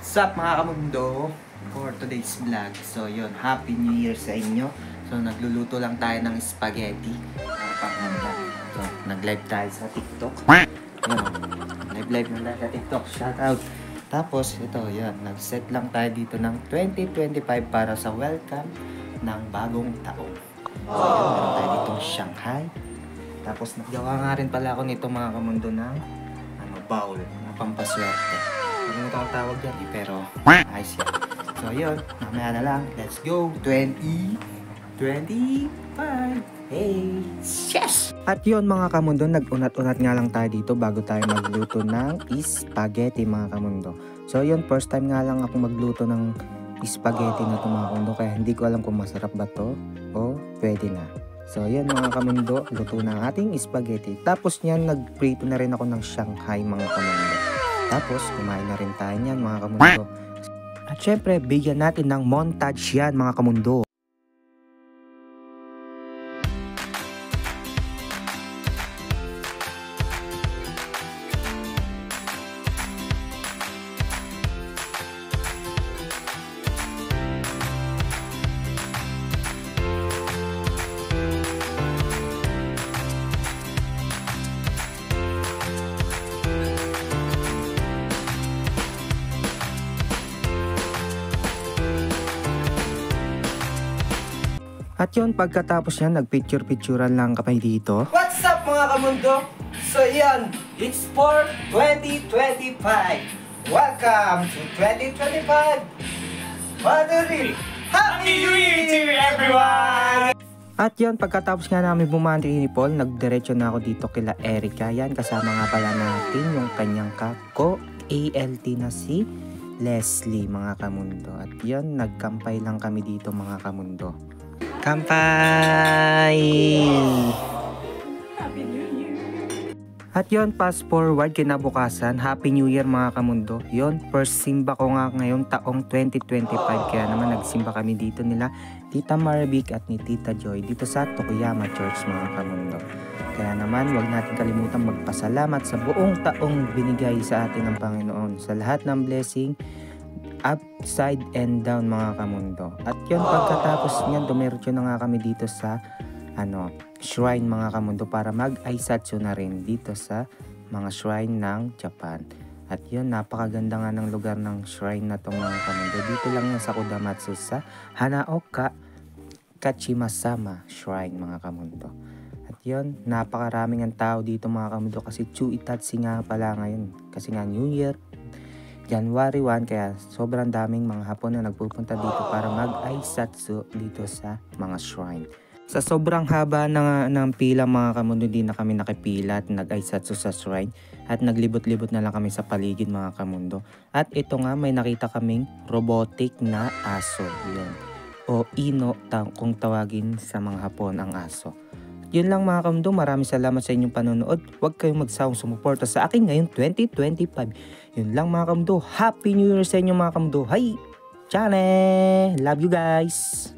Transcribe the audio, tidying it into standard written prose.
Sup mga kamundo for today's vlog. So yun, Happy New Year sa inyo. So nagluluto lang tayo ng spaghetti para panghanda. So nag-live tayo sa TikTok. Yun, live na tayo sa TikTok. Shout out. Tapos ito, yun, nag-set lang tayo dito ng 2025 para sa welcome ng bagong taon. So yun, meron tayo ditong Shanghai. Tapos naggawa nga rin pala ako nito mga kamundo ng bowl na pampaswerte. Ano ito ang tawag yan pero ayos yan. So yun, mamaya na lang. Let's go! 2025! Hey! Yes! At yun mga kamundo, nag-unat-unat nga lang tayo dito bago tayo magluto ng spaghetti mga kamundo. So yun, first time nga lang ako magluto ng spaghetti na ito mga kamundo, kaya hindi ko alam kung masarap ba to o pwede na. So yun mga kamundo, luto na ang ating spaghetti. Tapos nyan, nagprito na rin ako ng Shanghai mga kamundo. Tapos kumain na rin tayo nyan mga kamundo. At syempre, bigyan natin ng montage yan mga kamundo. At yun, pagkatapos yan, nagpicture-picturean lang kami dito. What's up mga kamundo? So yan, it's for 2025. Welcome to 2025. Happy New Year to everyone! At yun, pagkatapos nga namin bumati ni Paul, nagdiretso na ako dito kila Erica. Yan, kasama nga pala natin yung kanyang kako ALT na si Leslie mga kamundo. At yun, nagkampay lang kami dito mga kamundo. Kampay! At yon, fast forward kinabukasan, Happy New Year mga kamundo. Yon, first simba ko nga ngayon taong 2025, kaya naman nagsimba kami dito nila Tita Marvic at ni Tita Joy dito sa Tokuyama Church mga kamundo. Kaya naman wag natin kalimutan magpasalamat sa buong taong binigay sa atin ng Panginoon, sa lahat ng blessing upside and down mga kamundo. At yun, pagkatapos niyan, dumiretso na nga kami dito sa shrine mga kamundo para mag-aisatsu na rin dito sa mga shrine ng Japan. At yun, napakaganda nga ng lugar ng shrine na itong mga kamundo. Dito lang yan sa Kudamatsu sa Hanaoka Kachimasama Shrine mga kamundo. At yun, napakaraming ang tao dito mga kamundo kasi Chuitatsu nga pala ngayon. Kasi nga New Year, January 1, kaya sobrang daming mga Hapon na nagpupunta dito para mag-aisatsu dito sa mga shrine. Sa sobrang haba ng pila mga kamundo, di na kami nakipila at nag-aisatsu sa shrine at naglibot-libot na lang kami sa paligid mga kamundo. At ito nga, may nakita kaming robotic na aso. Yun. O ino kung tawagin sa mga Hapon ang aso. Yun lang mga kamundo, maraming salamat sa inyong panonood. Huwag kayong magsawang sumuporta sa akin ngayon 2025. Yun lang mga kamundo, Happy New Year sa inyo mga kamundo. Hi! Chane! Love you guys!